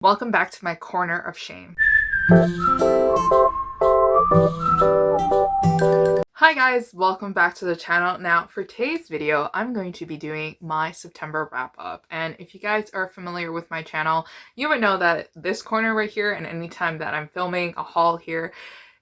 Welcome back to my corner of shame. Hi guys, welcome back to the channel. Now for today's video, I'm going to be doing my September wrap up. And if you guys are familiar with my channel, you would know that this corner right here and anytime that I'm filming a haul here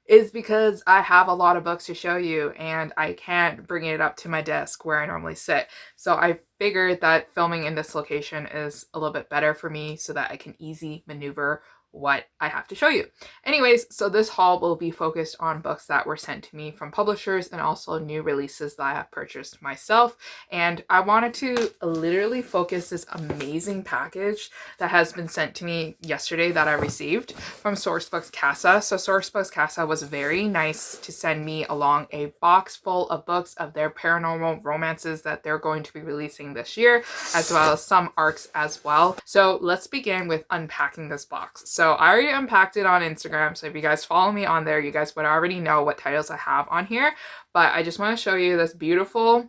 is because I have a lot of books to show you and I can't bring it up to my desk where I normally sit. So I figured that filming in this location is a little bit better for me so that I can easily maneuver what I have to show you. Anyways, so this haul will be focused on books that were sent to me from publishers and also new releases that I have purchased myself. And I wanted to literally focus this amazing package that has been sent to me yesterday that I received from Sourcebooks Casa. So Sourcebooks Casa was very nice to send me along a box full of books of their paranormal romances that they're going to be releasing this year, as well as some arcs as well. So let's begin with unpacking this box. So I already unpacked it on Instagram, so if you guys follow me on there, you guys would already know what titles I have on here, but I just want to show you this beautiful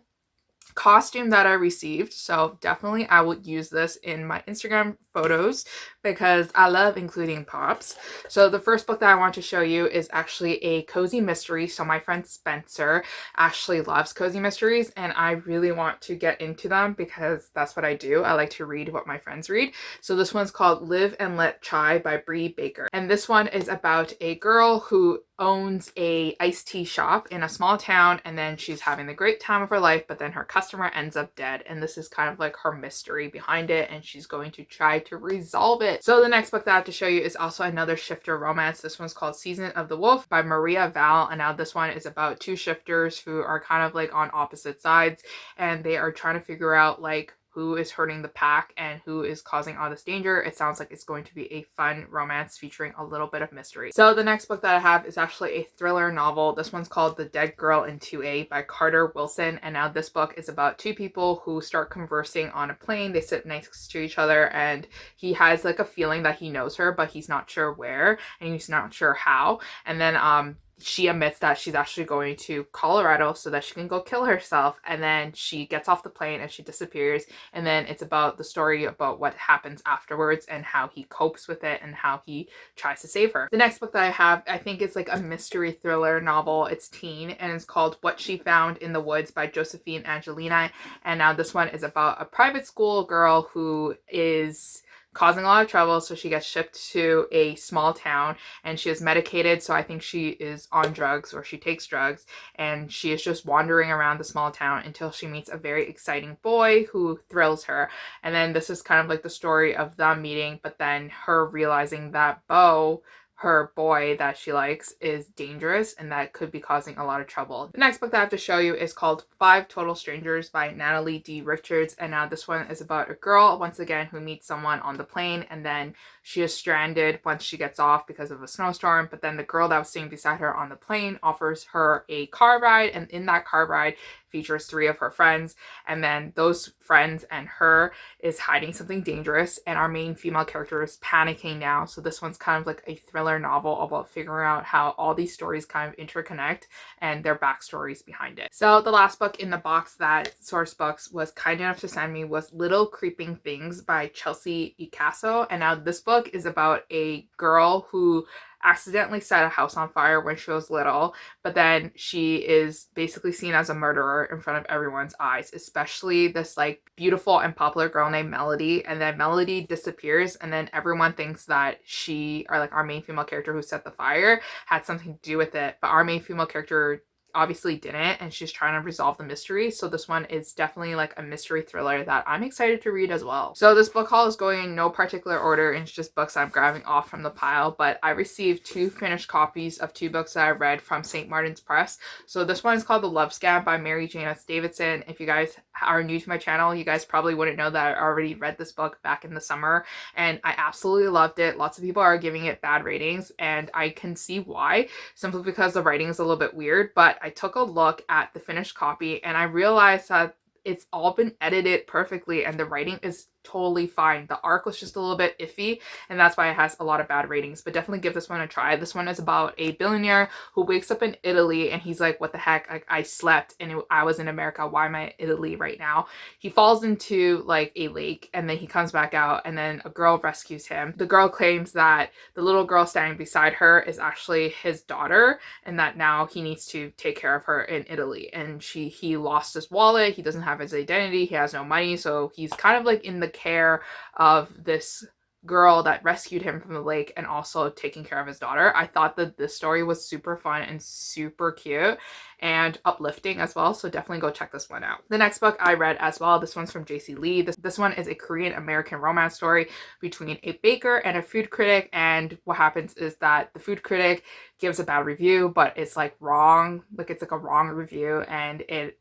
costume that I received. So definitely I would use this in my Instagram photos because I love including props. So the first book that I want to show you is actually a cozy mystery. So my friend Spencer actually loves cozy mysteries and I really want to get into them because that's what I do. I like to read what my friends read. So this one's called Live and Let Chai by Bree Baker. And this one is about a girl who owns a iced tea shop in a small town and then she's having the great time of her life, but then her customer ends up dead and this is kind of like her mystery behind it and she's going to try to resolve it. So the next book that I have to show you is also another shifter romance. This one's called Season of the Wolf by Maria Val, and now this one is about two shifters who are kind of like on opposite sides and they are trying to figure out like who is hurting the pack and who is causing all this danger. It sounds like it's going to be a fun romance featuring a little bit of mystery. So the next book that I have is actually a thriller novel. This one's called The Dead Girl in 2A by Carter Wilson. And now this book is about two people who start conversing on a plane. They sit next to each other and he has like a feeling that he knows her, but he's not sure where and he's not sure how. And then she admits that she's actually going to Colorado so that she can go kill herself, and then she gets off the plane and she disappears, and then it's about the story about what happens afterwards and how he copes with it and how he tries to save her. The next book that I have, I think it's like a mystery thriller novel. It's teen and it's called What She Found in the Woods by Josephine Angelini, and now this one is about a private school girl who is causing a lot of trouble, so she gets shipped to a small town and she is medicated, so I think she is on drugs or she takes drugs, and she is just wandering around the small town until she meets a very exciting boy who thrills her. And then this is kind of like the story of them meeting, but then her realizing that Beau, her boy that she likes, is dangerous and that could be causing a lot of trouble. The next book that I have to show you is called 5 Total Strangers by Natalie D. Richards, and now this one is about a girl once again who meets someone on the plane and then she is stranded once she gets off because of a snowstorm, but then the girl that was sitting beside her on the plane offers her a car ride, and in that car ride features 3 of her friends, and then those friends and her is hiding something dangerous and our main female character is panicking now. So this one's kind of like a thriller novel about figuring out how all these stories kind of interconnect and their backstories behind it. So the last book in the box that Sourcebooks was kind enough to send me was Little Creeping Things by Chelsea Icasso, and now this book is about a girl who accidentally set a house on fire when she was little, but then she is basically seen as a murderer in front of everyone's eyes, especially this like beautiful and popular girl named Melody, and then Melody disappears and then everyone thinks that she, or like our main female character who set the fire, had something to do with it, but our main female character obviously didn't, and she's trying to resolve the mystery. So this one is definitely like a mystery thriller that I'm excited to read as well. So this book haul is going in no particular order, and it's just books I'm grabbing off from the pile, but I received 2 finished copies of 2 books that I read from St. Martin's Press. So this one is called The Love Scam by Mary Jane S. Davidson. If you guys are new to my channel, you guys probably wouldn't know that I already read this book back in the summer and I absolutely loved it. Lots of people are giving it bad ratings and I can see why, simply because the writing is a little bit weird, but I took a look at the finished copy and I realized that it's all been edited perfectly and the writing is totally fine. The arc was just a little bit iffy, and that's why it has a lot of bad ratings, but definitely give this one a try. This one is about a billionaire who wakes up in Italy and he's like, what the heck, like, I slept and I was in America, why am I in Italy right now? He falls into like a lake and then he comes back out, and then a girl rescues him. The girl claims that the little girl standing beside her is actually his daughter, and that now he needs to take care of her in Italy. And he lost his wallet, he doesn't have his identity, he has no money, so he's kind of like in the care of this girl that rescued him from the lake and also taking care of his daughter. I thought that this story was super fun and super cute and uplifting as well, so definitely go check this one out. The next book I read as well, this one's from JC Lee. This one is a Korean American romance story between a baker and a food critic, and what happens is that the food critic gives a bad review, but it's like wrong, like it's like a wrong review, and it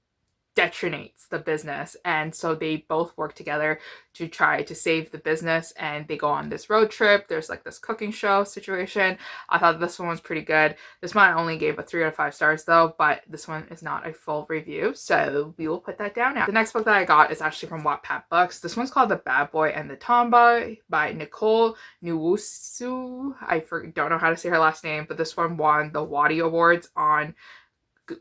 detrinates the business, and so they both work together to try to save the business, and they go on this road trip. There's like this cooking show situation. I thought this one was pretty good. This one I only gave a 3 out of 5 stars though, but this one is not a full review, so we will put that down now. The next book that I got is actually from Wattpad Books. This one's called The Bad Boy and the Tomboy by Nicole Nwusu. Don't know how to say her last name, but this one won the Waddy Awards on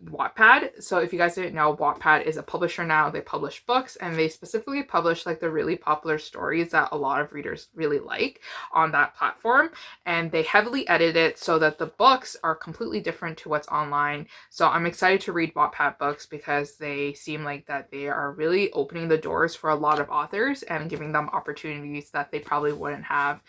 Wattpad. So if you guys didn't know, Wattpad is a publisher now. They publish books, and they specifically publish like the really popular stories that a lot of readers really like on that platform, and they heavily edit it so that the books are completely different to what's online. So I'm excited to read Wattpad books because they seem like that they are really opening the doors for a lot of authors and giving them opportunities that they probably wouldn't have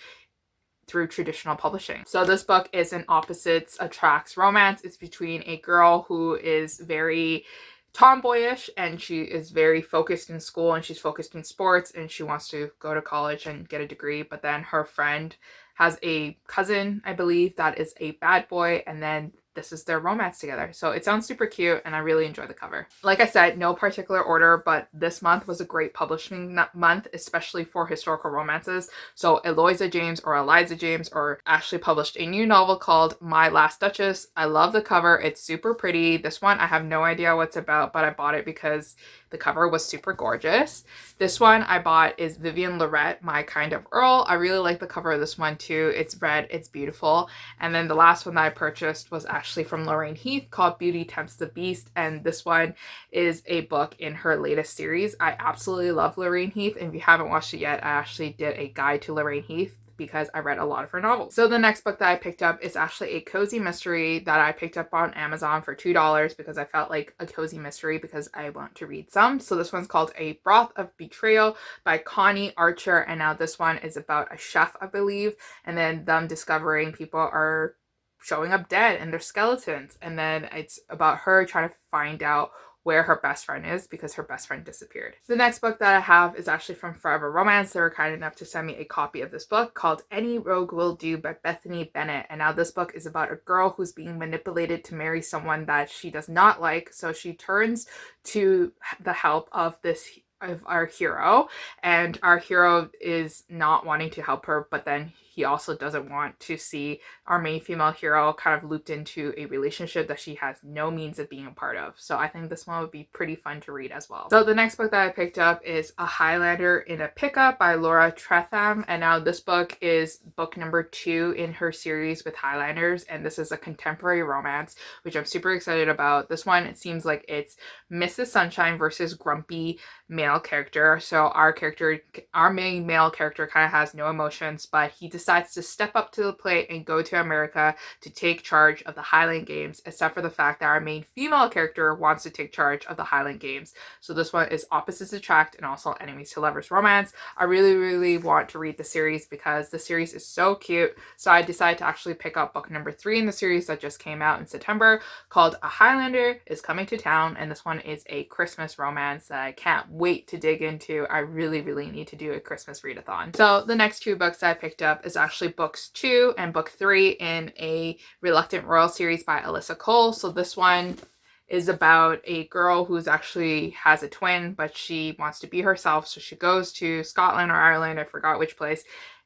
through traditional publishing. So this book is an opposites attracts romance. It's between a girl who is very tomboyish and she is very focused in school and she's focused in sports and she wants to go to college and get a degree, but then her friend has a cousin, I believe, that is a bad boy, and then this is their romance together. So it sounds super cute and I really enjoy the cover. Like I said, no particular order, but this month was a great publishing month, especially for historical romances. So Eliza James actually published a new novel called My Last Duchess. I love the cover. It's super pretty. This one I have no idea what's about, but I bought it because the cover was super gorgeous. This one I bought is Vivian Lorette, My Kind of Earl. I really like the cover of this one too. It's red, it's beautiful. And then the last one that I purchased was actually from Lorraine Heath called Beauty Tempts the Beast, and this one is a book in her latest series. I absolutely love Lorraine Heath, and if you haven't watched it yet, I actually did a guide to Lorraine Heath because I read a lot of her novels. So the next book that I picked up is actually a cozy mystery that I picked up on Amazon for $2 because I felt like a cozy mystery because I want to read some. So this one's called A Broth of Betrayal by Connie Archer, and now this one is about a chef, I believe, and then them discovering people are showing up dead and they're skeletons, and then it's about her trying to find out where her best friend is because her best friend disappeared. The next book that I have is actually from Forever Romance. They were kind enough to send me a copy of this book called Any Rogue Will Do by Bethany Bennett, and now this book is about a girl who's being manipulated to marry someone that she does not like, so she turns to the help of our hero, and our hero is not wanting to help her, but then he also doesn't want to see our main female hero kind of looped into a relationship that she has no means of being a part of. So I think this one would be pretty fun to read as well. So the next book that I picked up is A Highlander in a Pickup by Laura Tretham, and now this book is book number 2 in her series with Highlanders, and this is a contemporary romance, which I'm super excited about. This one, it seems like it's Mrs. Sunshine versus grumpy male character. So our main male character kind of has no emotions, but he decides to step up to the plate and go to America to take charge of the Highland Games, except for the fact that our main female character wants to take charge of the Highland Games. So this one is opposites attract and also enemies to lovers romance. I really want to read the series because the series is so cute. So I decided to actually pick up book number 3 in the series that just came out in September called A Highlander is Coming to Town, and this one is a Christmas romance that I can't wait to dig into. I really need to do a Christmas readathon. So the next 2 books that I picked up is actually books 2 and book 3 in a Reluctant Royal series by Alyssa Cole. So this one is about a girl who's actually has a twin, but she wants to be herself. So she goes to Scotland or Ireland, I forgot which place,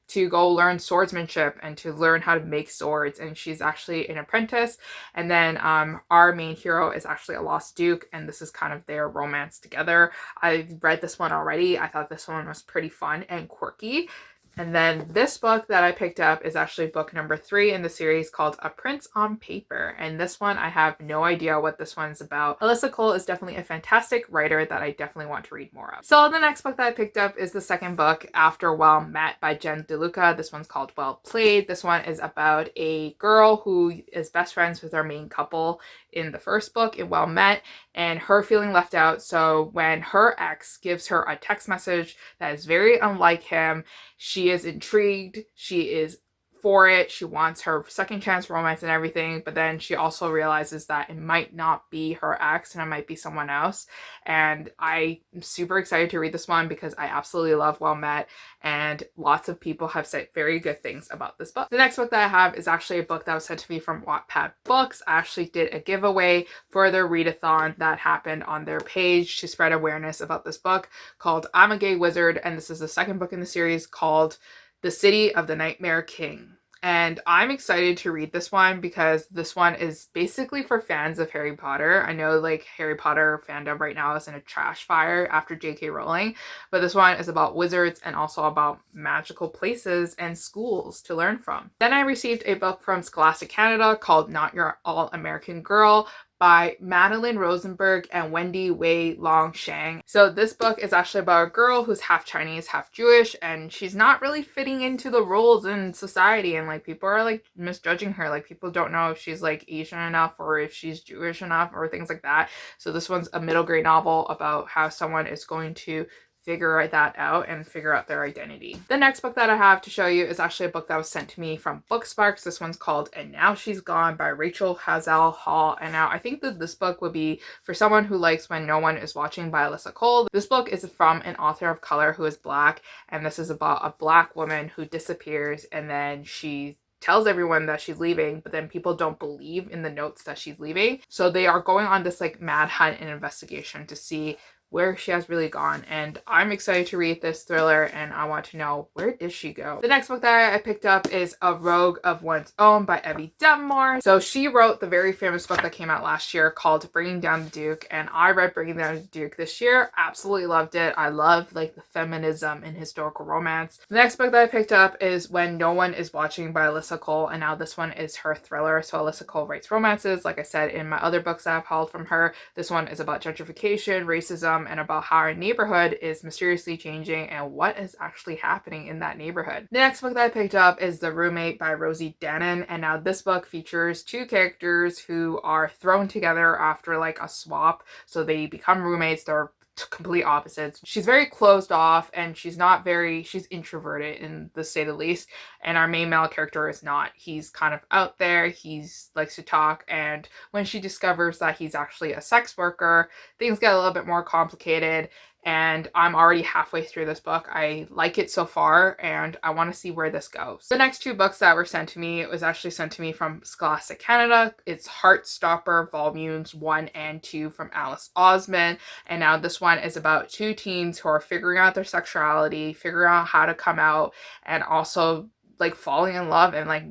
to go learn swordsmanship and to learn how to make swords, and she's actually an apprentice. And then our main hero is actually a lost duke, and this is kind of their romance together. I read this one already. I thought this one was pretty fun and quirky. And then this book that I picked up is actually book number 3 in the series, called A Prince on Paper. And this one, I have no idea what this one's about. Alyssa Cole is definitely a fantastic writer that I definitely want to read more of. So the next book that I picked up is the second book, After Well Met by Jen DeLuca. This one's called Well Played. This one is about a girl who is best friends with our main couple in the first book, in Well Met, and her feeling left out. So when her ex gives her a text message that is very unlike him, she is intrigued, she is for it, she wants her second chance romance and everything, but then she also realizes that it might not be her ex and it might be someone else. And I am super excited to read this one because I absolutely love Well Met, and lots of people have said very good things about this book. The next book that I have is actually a book that was sent to me from Wattpad Books. I actually did a giveaway for their readathon that happened on their page to spread awareness about this book, called I'm a Gay Wizard, and this is the second book in the series, called The City of the Nightmare King. And I'm excited to read this one because this one is basically for fans of Harry Potter. I know like Harry Potter fandom right now is in a trash fire after J.K. Rowling, but this one is about wizards and also about magical places and schools to learn from. Then I received a book from Scholastic Canada called Not Your All-American Girl by Madeline Rosenberg and Wendy Wei Long Shang. So this book is actually about a girl who's half Chinese, half Jewish, and she's not really fitting into the roles in society, and like people are like misjudging her. Like people don't know if she's like Asian enough or if she's Jewish enough or things like that. So this one's a middle grade novel about how someone is going to figure that out and figure out their identity. The next book that I have to show you is actually a book that was sent to me from Booksparks. This one's called And Now She's Gone by Rachel Hazel Hall. And now I think that this book would be for someone who likes When No One Is Watching by Alyssa Cole. This book is from an author of color who is Black, and this is about a Black woman who disappears, and then she tells everyone that she's leaving, but then people don't believe in the notes that she's leaving. So they are going on this like mad hunt and investigation to see where she has really gone, and I'm excited to read this thriller, and I want to know, where did she go? The next book that I picked up is A Rogue of One's Own by Evie Dunmore. So she wrote the very famous book that came out last year called Bringing Down the Duke, and I read Bringing Down the Duke this year. Absolutely loved it. I love like the feminism in historical romance. The next book that I picked up is When No One Is Watching by Alyssa Cole, and now this one is her thriller. So Alyssa Cole writes romances. Like I said in my other books that I've hauled from her, this one is about gentrification, racism, and about how our neighborhood is mysteriously changing and what is actually happening in that neighborhood. The next book that I picked up is The Roommate by Rosie Dannon, and now this book features two characters who are thrown together after like a swap, so they become roommates. They're complete opposites. She's very closed off, and she's introverted in the say the least, and our main male character is not. He's kind of out there, he's likes to talk, and when she discovers that he's actually a sex worker, things get a little bit more complicated. And I'm already halfway through this book. I like it so far, and I want to see where this goes. The next two books that were sent to me, it was actually sent to me from Scholastic Canada. It's Heartstopper Volumes 1 and 2 from Alice Osman. And now this one is about two teens who are figuring out their sexuality, figuring out how to come out, and also like falling in love and like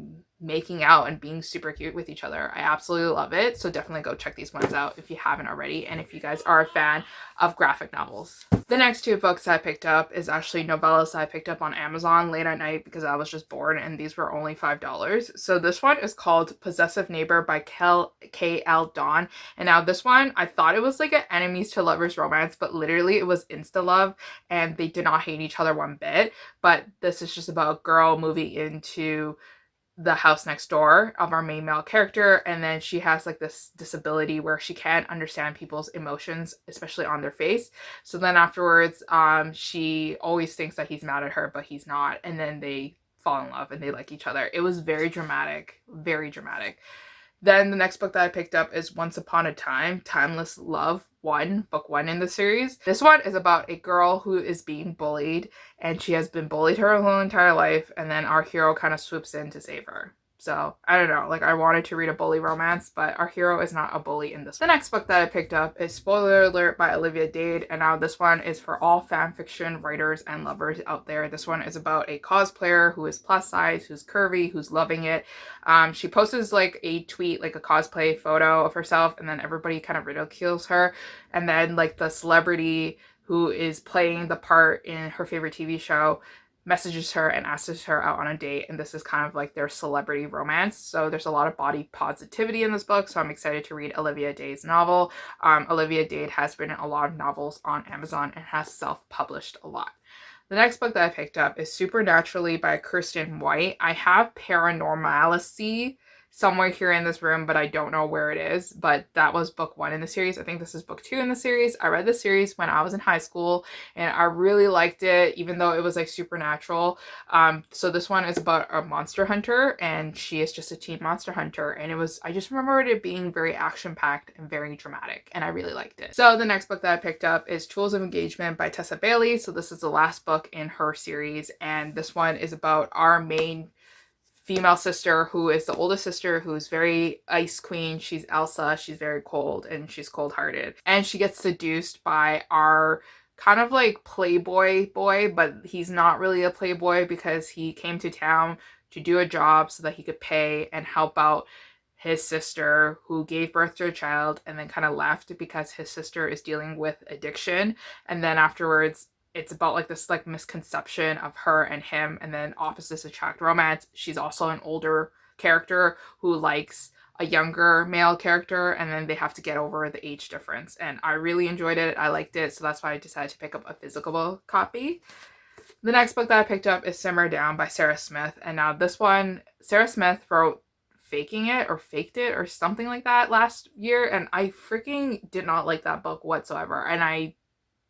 making out and being super cute with each other. I absolutely love it. So definitely go check these ones out if you haven't already, and if you guys are a fan of graphic novels. The next two books I picked up is actually novellas I picked up on Amazon late at night because I was just bored, and these were only $5. So this one is called Possessive Neighbor by K.L. Dawn. And now this one, I thought it was like an enemies to lovers romance, but literally it was insta love, and they did not hate each other one bit. But this is just about a girl moving into the house next door of our main male character, and then she has like this disability where she can't understand people's emotions, especially on their face. So then afterwards she always thinks that he's mad at her, but he's not, and then they fall in love and they like each other. It was very dramatic, very dramatic. Then the next book that I picked up is Once Upon a Time, Timeless Love 1, book 1 in the series. This one is about a girl who is being bullied, and she has been bullied her whole entire life, and then our hero kind of swoops in to save her. So I don't know, like I wanted to read a bully romance, but our hero is not a bully in this. The next book that I picked up is Spoiler Alert by Olivia Dade, and now this one is for all fan fiction writers and lovers out there. This one is about a cosplayer who is plus size, who's curvy, who's loving it. She posts like a tweet, like a cosplay photo of herself, and then everybody kind of ridicules her, and then like the celebrity who is playing the part in her favorite TV show messages her and asks her out on a date, and this is kind of like their celebrity romance. So there's a lot of body positivity in this book, so I'm excited to read Olivia Dade's novel. Olivia Dade has written a lot of novels on Amazon and has self-published a lot. The next book that I picked up is Supernaturally by Kirsten White. I have Paranormalicy somewhere here in this room, but I don't know where it is. But that was book 1 in the series. I think this is book 2 in the series. I read the series when I was in high school and I really liked it, even though it was like supernatural. So this one is about a monster hunter, and she is just a teen monster hunter. And I just remembered it being very action-packed and very dramatic, and I really liked it. So the next book that I picked up is Tools of Engagement by Tessa Bailey. So this is the last book in her series, and this one is about our main female sister, who is the oldest sister, who's very ice queen. She's Elsa. She's very cold and she's cold-hearted, and she gets seduced by our kind of like playboy boy, but he's not really a playboy because he came to town to do a job so that he could pay and help out his sister, who gave birth to a child and then kind of left because his sister is dealing with addiction. And then afterwards, it's about like this like misconception of her and him, and then opposites attract romance. She's also an older character who likes a younger male character, and then they have to get over the age difference. And I really enjoyed it. I liked it, so that's why I decided to pick up a physical copy. The next book that I picked up is Simmer Down by Sarah Smith, and now this one, Sarah Smith wrote Faking It or Faked It or something like that last year, and I freaking did not like that book whatsoever, and I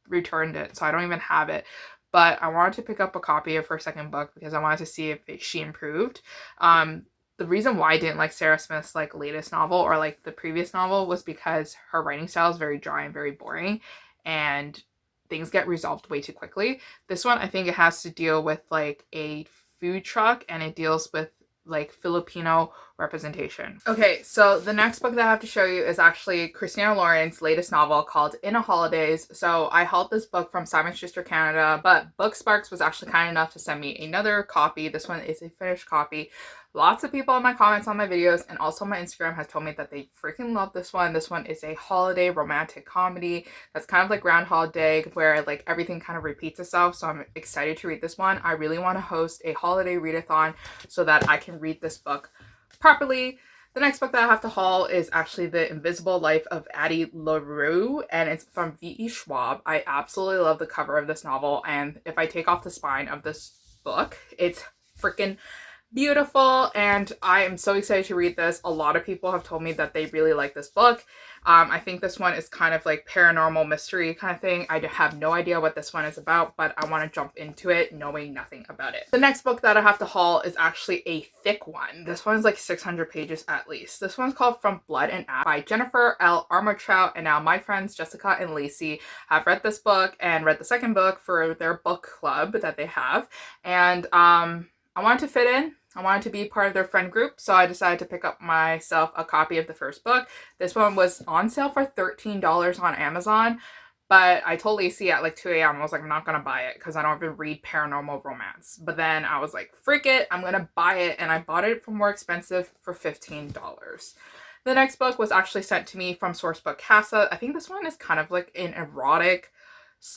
returned it, so I don't even have it. But I wanted to pick up a copy of her second book because I wanted to see if she improved. The reason why I didn't like Sarah Smith's like latest novel or like the previous novel was because her writing style is very dry and very boring, and things get resolved way too quickly. This one, I think it has to deal with like a food truck, and it deals with like Filipino representation. Okay, so the next book that I have to show you is actually Christina Lauren's latest novel called In a Holidays. So I hauled this book from Simon Schuster Canada, but Booksparks was actually kind enough to send me another copy. This one is a finished copy. Lots of people in my comments on my videos and also my Instagram has told me that they freaking love this one. This one is a holiday romantic comedy that's kind of like Groundhog Day, where like everything kind of repeats itself. So I'm excited to read this one. I really want to host a holiday readathon so that I can read this book properly. The next book that I have to haul is actually The Invisible Life of Addie LaRue, and it's from V.E. Schwab. I absolutely love the cover of this novel, and if I take off the spine of this book, it's freaking beautiful, and I am so excited to read this. A lot of people have told me that they really like this book. I think this one is kind of like paranormal mystery kind of thing. I have no idea what this one is about, but I want to jump into it knowing nothing about it. The next book that I have to haul is actually a thick one. This one's like 600 pages at least. This one's called From Blood and Ash by Jennifer L. Armentrout, and now my friends Jessica and Lacey have read this book and read the second book for their book club that they have, and I wanted to fit in. I wanted to be part of their friend group, so I decided to pick up myself a copy of the first book. This one was on sale for $13 on Amazon, but I told Lacey at like 2 a.m. I was like, I'm not going to buy it because I don't even read paranormal romance. But then I was like, freak it, I'm going to buy it, and I bought it for more expensive for $15. The next book was actually sent to me from Sourcebook Casa. I think this one is kind of like an erotic /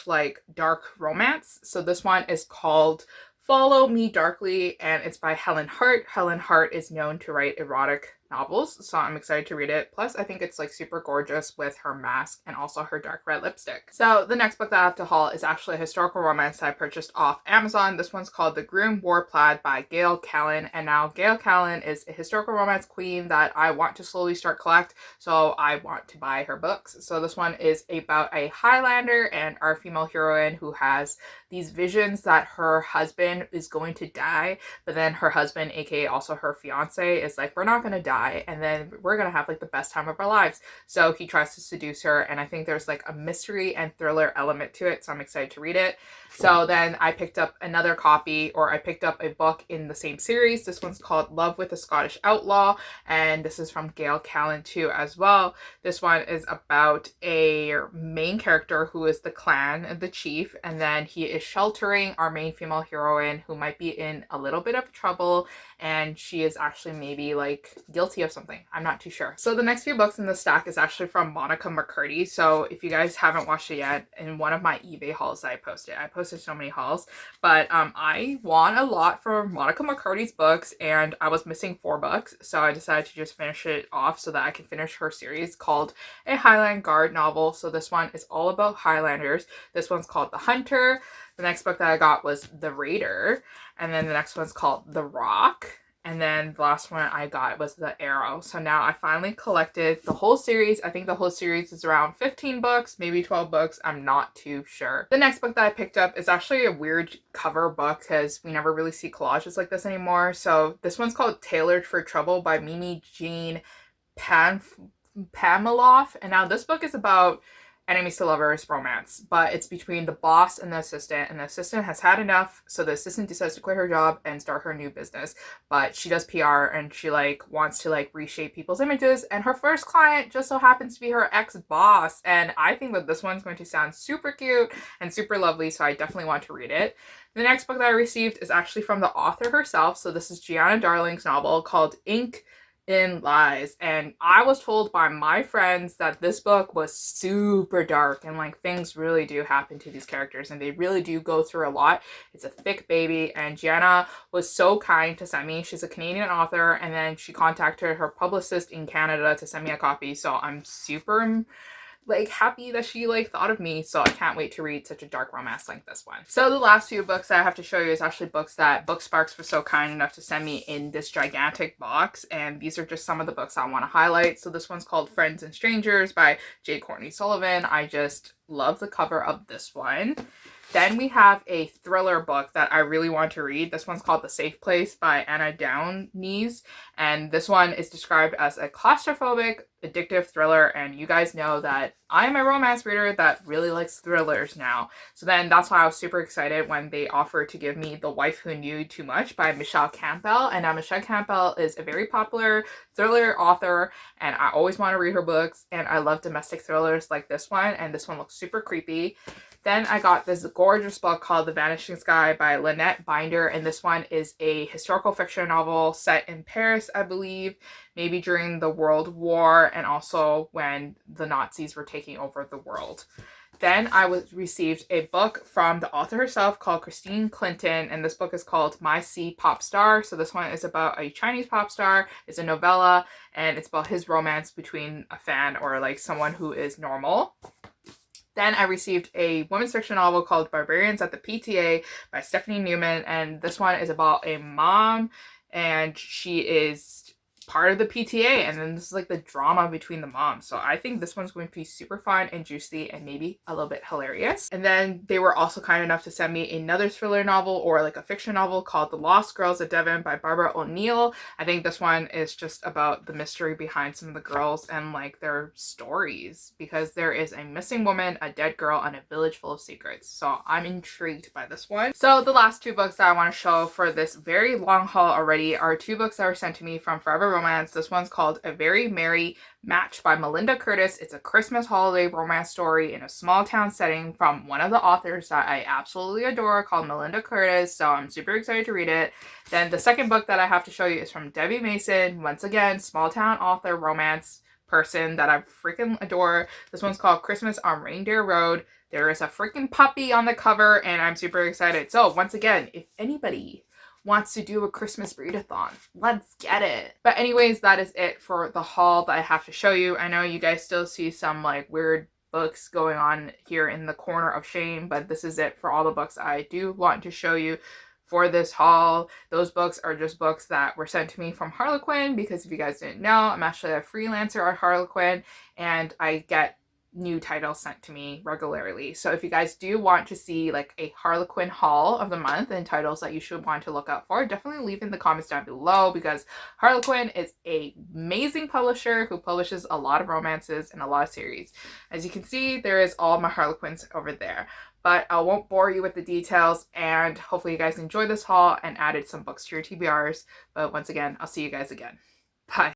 like dark romance. So this one is called Follow Me Darkly, and it's by Helen Hart. Helen Hart is known to write erotic novels, so I'm excited to read it. Plus, I think it's like super gorgeous with her mask and also her dark red lipstick. So the next book that I have to haul is actually a historical romance that I purchased off Amazon. This one's called The Groom Wore Plaid by Gail Callan, and now Gail Callan is a historical romance queen that I want to slowly start collect, so I want to buy her books. So this one is about a Highlander and our female heroine who has these visions that her husband is going to die, but then her husband, aka also her fiance, is like, we're not going to die. guy, and then we're gonna have like the best time of our lives. So he tries to seduce her, and I think there's like a mystery and thriller element to it, so I'm excited to read it. So then I picked up another copy, or I picked up a book in the same series. This one's called Love with a Scottish Outlaw, and this is from Gail Callan too as well. This one is about a main character who is the clan, the chief, and then he is sheltering our main female heroine who might be in a little bit of trouble, and she is actually maybe like guilty of something. I'm not too sure. So the next few books in the stack is actually from Monica McCarty. So if you guys haven't watched it yet, in one of my eBay hauls that I posted so many hauls, but I won a lot for Monica McCarty's books, and I was missing 4 books, so I decided to just finish it off so that I can finish her series called A Highland Guard Novel. So this one is all about Highlanders. This one's called The Hunter. The next book that I got was The Raider, and then the next one's called The Rock, and then the last one I got was The Arrow. So now I finally collected the whole series. I think the whole series is around 15 books, maybe 12 books. I'm not too sure. The next book that I picked up is actually a weird cover book because we never really see collages like this anymore. So this one's called Tailored for Trouble by Mimi Jean Pamaloff. And now this book is about enemies to lovers romance, but it's between the boss and the assistant assistant has had enough, so the assistant decides to quit her job and start her new business. But she does PR, and she like wants to like reshape people's images, and her first client just so happens to be her ex-boss. And I think that this one's going to sound super cute and super lovely, so I definitely want to read it. The next book that I received is actually from the author herself. So this is Gianna Darling's novel called Ink in Lies, and I was told by my friends that this book was super dark, and like things really do happen to these characters, and they really do go through a lot. It's a thick baby, and Gianna was so kind to send me. She's a Canadian author, and then she contacted her publicist in Canada to send me a copy, so I'm super like happy that she like thought of me. So I can't wait to read such a dark romance like this one. So the last few books that I have to show you is actually books that Booksparks was so kind enough to send me in this gigantic box, and these are just some of the books I want to highlight. So this one's called Friends and Strangers by J. Courtney Sullivan. I just love the cover of this one. Then we have a thriller book that I really want to read. This one's called The Safe Place by Anna Downes, and this one is described as a claustrophobic, addictive thriller, and you guys know that I'm a romance reader that really likes thrillers now. So then that's why I was super excited when they offered to give me The Wife Who Knew Too Much by Michelle Campbell. And now Michelle Campbell is a very popular thriller author, and I always want to read her books, and I love domestic thrillers like this one, and this one looks super creepy. Then I got this gorgeous book called The Vanishing by Lynette Binder, and this one is a historical fiction novel set in Paris, I believe, maybe during the World War, and also when the Nazis were taking over the world. Then I received a book from the author herself called Christine Clinton, and this book is called My C Pop Star. So this one is about a Chinese pop star. It's a novella, and it's about his romance between a fan or like someone who is normal. Then I received a women's fiction novel called Barbarians at the PTA by Stephanie Newman, and this one is about a mom, and she is part of the PTA, and then this is like the drama between the moms. So I think this one's going to be super fun and juicy and maybe a little bit hilarious. And then they were also kind enough to send me another thriller novel, or like a fiction novel, called The Lost Girls of Devon by Barbara O'Neill. I think this one is just about the mystery behind some of the girls and like their stories, because there is a missing woman, a dead girl, and a village full of secrets. So I'm intrigued by this one. So the last 2 books that I want to show for this very long haul already are 2 books that were sent to me from Forever Romance. This one's called A Very Merry Match by Melinda Curtis. It's a Christmas holiday romance story in a small town setting from one of the authors that I absolutely adore, called Melinda Curtis. So I'm super excited to read it. Then the second book that I have to show you is from Debbie Mason. Once again, small town author, romance person that I freaking adore. This one's called Christmas on Reindeer Road. There is a freaking puppy on the cover, and I'm super excited. So once again, if anybody wants to do a Christmas readathon, let's get it. But anyways, that is it for the haul that I have to show you. I know you guys still see some like weird books going on here in the corner of shame, but this is it for all the books I do want to show you for this haul. Those books are just books that were sent to me from Harlequin, because if you guys didn't know, I'm actually a freelancer at Harlequin, and I get new titles sent to me regularly. So if you guys do want to see like a Harlequin haul of the month and titles that you should want to look out for, definitely leave in the comments down below, because Harlequin is an amazing publisher who publishes a lot of romances and a lot of series. As you can see, there is all my Harlequins over there. But I won't bore you with the details, and hopefully you guys enjoyed this haul and added some books to your TBRs. But once again, I'll see you guys again. Bye.